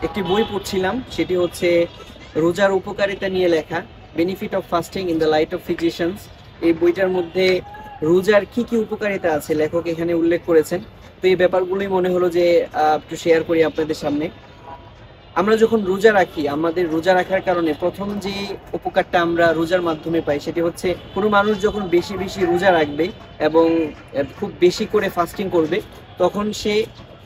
একটি বই পড়ছিলাম, সেটি হচ্ছে রোজার উপকারিতা নিয়ে লেখা, benefit of fasting in the light off physicians. এই বইটার মধ্যে রোজার কি কি উপকারিতা আছে লেখক এখানে উল্লেখ করেছেন। তো এই ব্যাপারগুলোই মনে হলো যে একটু শেয়ার করি আপনাদের সামনে। আমরা যখন রোজা রাখি, আমাদের রোজা রাখার কারণে প্রথম যে উপকারটা আমরা রোজার মাধ্যমে পাই সেটি হচ্ছে, কোনো মানুষ যখন বেশি বেশি রোজা রাখবে এবং খুব বেশি করে ফাস্টিং করবে, তখন সে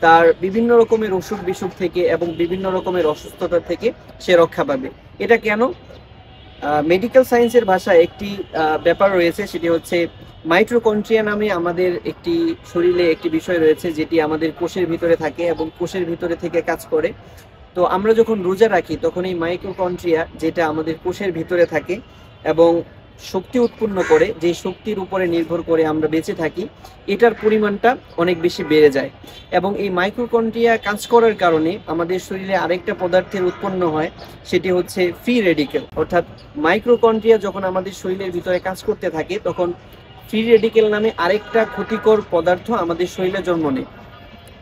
তার বিভিন্ন রকমের অসুখ বিসুখ থেকে এবং বিভিন্ন রকমের অসুস্থতা থেকে সে রক্ষা পাবে। এটা কেন? মেডিকেল সায়েন্সের ভাষায় একটি ব্যাপার রয়েছে, সেটি হচ্ছে মাইটোকন্ড্রিয়া নামে আমাদের একটি শরীরে একটি বিষয় রয়েছে, যেটি আমাদের কোষের ভিতরে থাকে এবং কোষের ভিতরে থেকে কাজ করে। তো আমরা যখন রোজা রাখি তখন এই মাইটোকন্ড্রিয়া, যেটা আমাদের কোষের ভিতরে থাকে এবং শক্তি উৎপন্ন করে, যে শক্তির উপরে নির্ভর করে আমরা বেঁচে থাকি, এটার পরিমাণটা অনেক বেশি বেড়ে যায়। এবং এই মাইটোকন্ড্রিয়া কাজ করার কারণে আমাদের শরীরে আরেকটা পদার্থের উৎপন্ন হয়, সেটি হচ্ছে ফ্রি রেডিকেল। অর্থাৎ মাইটোকন্ড্রিয়া যখন আমাদের শরীরের ভিতরে কাজ করতে থাকে, তখন ফ্রি রেডিকেল নামে আরেকটা ক্ষতিকর পদার্থ আমাদের শরীরে জন্ম নেয়।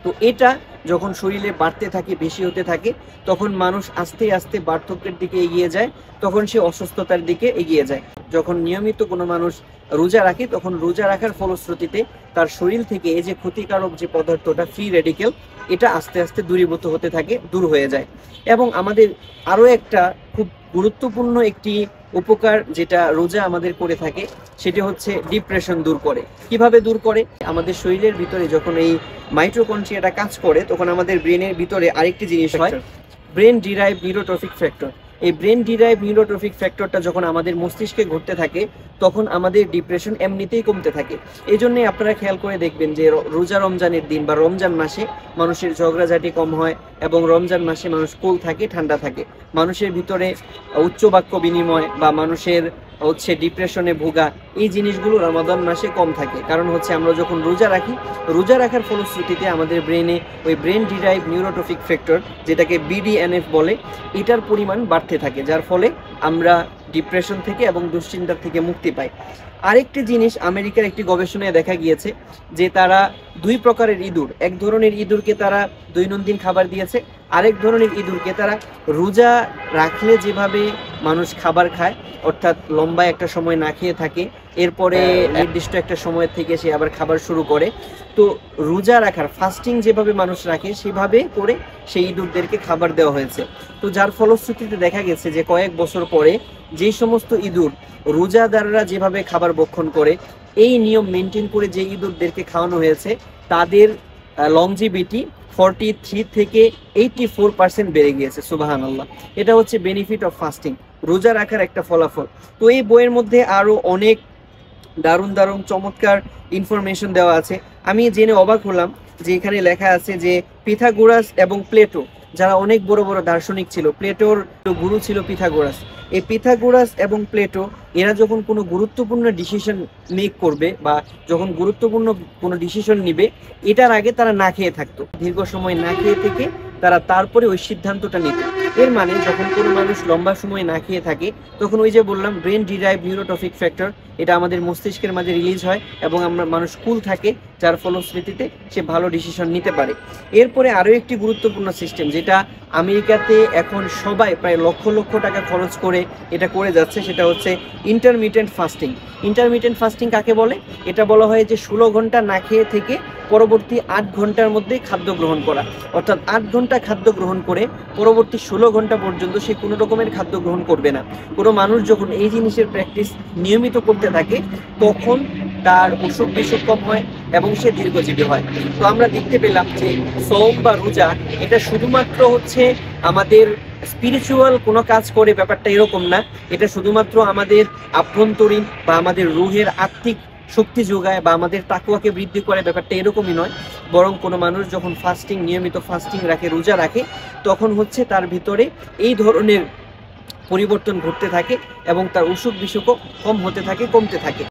তো এটা যখন শরীরে বাড়তে থাকে, বেশি হতে থাকে, তখন মানুষ আস্তে আস্তে বার্ধক্যের দিকে এগিয়ে যায়, তখন সে অসুস্থতার দিকে এগিয়ে যায়। যখন নিয়মিত কোনো মানুষ রোজা রাখে, তখন রোজা রাখার ফলশ্রুতিতে তার শরীর থেকে এই যে ক্ষতিকারক যে পদার্থটা ফ্রি রেডিকেল, এটা আস্তে আস্তে দূরীভূত হতে থাকে, দূর হয়ে যায়। এবং আমাদের আরও একটা খুব গুরুত্বপূর্ণ একটি উপকার যেটা রোজা আমাদের করে থাকে, সেটি হচ্ছে ডিপ্রেশন দূর করে। কিভাবে দূর করে? আমাদের শরীরের ভিতরে যখন এই মাইটোকন্ড্রিয়াটা কাজ করে, তখন আমাদের ব্রেনের ভিতরে আরেকটি জিনিস হয়, ব্রেন ডিরাইভ নিউরোট্রফিক ফ্যাক্টর। এই ব্রেন ডিরাইভ নিউরোট্রফিক ফ্যাক্টরটা যখন আমাদের মস্তিষ্কে ঘটতে থাকে, তখন আমাদের ডিপ্রেশন এমনিতেই কমতে থাকে। এই জন্যই আপনারা খেয়াল করে দেখবেন যে রোজা রমজানের দিন বা রমজান মাসে মানুষের ঝগড়াঝাটি কম হয়, এবং রমজান মাসে মানুষ কুল থাকে, ঠান্ডা থাকে। মানুষের ভিতরে উচ্চ বাক্য বিনিময় বা মানুষের হচ্ছে ডিপ্রেশনে ভোগা, এই জিনিসগুলো রমাদান মাসে কম থাকে। কারণ হচ্ছে আমরা যখন রোজা রাখি, রোজা রাখার ফলশ্রুতিতে আমাদের ব্রেনে ওই ব্রেন ডিরাইভ নিউরোট্রফিক ফ্যাক্টর, যেটাকে BDNF বলে, এটার পরিমাণ বাড়তে থাকে, যার ফলে আমরা ডিপ্রেশন থেকে এবং দুশ্চিন্তার থেকে মুক্তি পাই। আরেকটি জিনিস, আমেরিকার একটি গবেষণায় দেখা গিয়েছে যে তারা দুই প্রকারের ইঁদুর, এক ধরনের ইঁদুরকে তারা দৈনন্দিন খাবার দিয়েছে, আরেক ধরনের ইঁদুরকে তারা রোজা রাখলে যেভাবে মানুষ খাবার খায়, অর্থাৎ লম্বা একটা সময় না খেয়ে থাকে, এরপরে নির্দিষ্ট একটা সময় থেকে সে আবার খাবার শুরু করে। তো রোজা রাখার, ফাস্টিং যেভাবে মানুষ রাখে, সেভাবে করে সেই ইঁদুরদেরকে খাবার দেওয়া হয়েছে। তো যার ফলশ্রুতিতে দেখা গেছে যে কয়েক বছর পরে যে সমস্ত ইঁদুর রোজাদাররা যেভাবে খাবার ভক্ষণ করে, এই নিয়ম মেনটেন করে যে ইঁদুরদেরকে খাওয়ানো হয়েছে, তাদের লংজিভিটি 43 থেকে 84% বেড়ে গিয়েছে। সুবহানাল্লাহ। এটা হচ্ছে বেনিফিট অফ ফাস্টিং, রোজা রাখার একটা ফলাফল। তো এই বইয়ের মধ্যে আরো অনেক দারুণ দারুণ চমৎকার ইনফরমেশন দেওয়া আছে। আমি জেনে অবাক হলাম যে এখানে লেখা আছে যে পিথাগোরাস এবং প্লেটো, যারা অনেক বড় বড় দার্শনিক ছিল, প্লেটোর গুরু ছিল পিথাগোরাস। এই পিথাগোরাস এবং প্লেটো, এরা যখন কোনো গুরুত্বপূর্ণ ডিসিশন মেক করবে বা যখন গুরুত্বপূর্ণ কোনো ডিসিশন নিবে, এটার আগে তারা না খেয়ে থাকতো, দীর্ঘ সময় না খেয়ে থেকে তারা তারপরে ওই সিদ্ধান্তটা নিত। এর মানে যখন কোনো মানুষ লম্বা সময় না খেয়ে থাকে, তখন ওই যে বললাম ব্রেন ডিরাইভ নিউরোট্রফিক ফ্যাক্টর, এটা আমাদের মস্তিষ্কের মাঝে রিলিজ হয় এবং আমরা মানুষ কুল থাকে, যার ফলশ্রুতিতে সে ভালো ডিসিশন নিতে পারে। এরপরে আরও একটি গুরুত্বপূর্ণ সিস্টেম, যেটা আমেরিকাতে এখন সবাই প্রায় লক্ষ লক্ষ টাকা খরচ করে এটা করে যাচ্ছে, সেটা হচ্ছে ইন্টারমিটেন্ট ফাস্টিং। ইন্টারমিটেন্ট ফাস্টিং কাকে বলে? এটা বলা হয় যে 16 ঘন্টা না খেয়ে থেকে পরবর্তী 8 ঘন্টার মধ্যে খাদ্য গ্রহণ করা। অর্থাৎ 8 ঘন্টা খাদ্য গ্রহণ করে পরবর্তী 16 ঘন্টা পর্যন্ত সে কোনো রকমের খাদ্য গ্রহণ করবে না। কোনো মানুষ যখন এই জিনিসের প্র্যাকটিস নিয়মিত করতে থাকে, তখন তার অসুখ বিসুখ কম হয় এবং সে দীর্ঘজীবী হয়। তো আমরা দেখতে পেলাম যে সওম বা রোজা, এটা শুধুমাত্র হচ্ছে আমাদের স্পিরিচুয়াল কোনো কাজ করে, ব্যাপারটা এরকম না। এটা শুধুমাত্র আমাদের আভ্যন্তরীণ বা আমাদের রুহের আত্মিক শক্তি যোগায় বা আমাদের তাকওয়াকে বৃদ্ধি করে, ব্যাপারটা এরকমই নয়। বরং কোনো মানুষ যখন ফাস্টিং, নিয়মিত ফাস্টিং রাখে, রোজা রাখে, তখন হচ্ছে তার ভিতরে এই ধরনের পরিবর্তন ঘটতে থাকে এবং তার অসুখ বিসুখও কম হতে থাকে, কমতে থাকে।